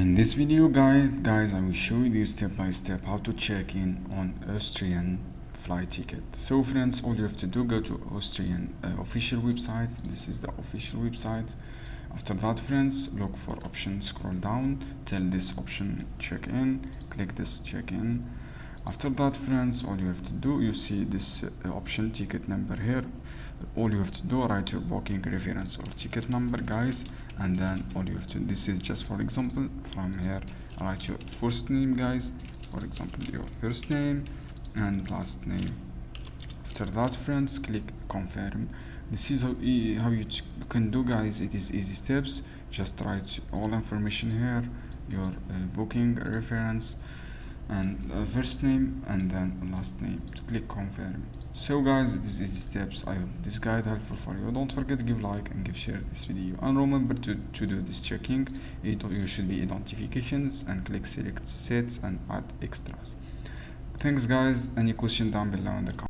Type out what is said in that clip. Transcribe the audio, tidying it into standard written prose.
In this video guys, I will show you step by step how to check in on Austrian flight ticket. So friends, all you have to do, go to Austrian official website. This is the official website. After that friends, look for option, scroll down till this option check in, click this check in. After that friends, all you have to do, you see this option ticket number here. All you have to do, write your booking reference or ticket number guys, and then all you have to, this is just for example, from here write your first name guys, for example your first name and last name. After that friends, click confirm. This is how you can do guys. It is easy steps. Just write all information here, your booking reference and first name and then last name. Click confirm. So guys, it is easy steps. I hope this guide helpful for you. Don't forget to give like and give share this video, and remember to do this checking. You should be notifications and click select sets and add extras. Thanks guys. Any question down below in the comments.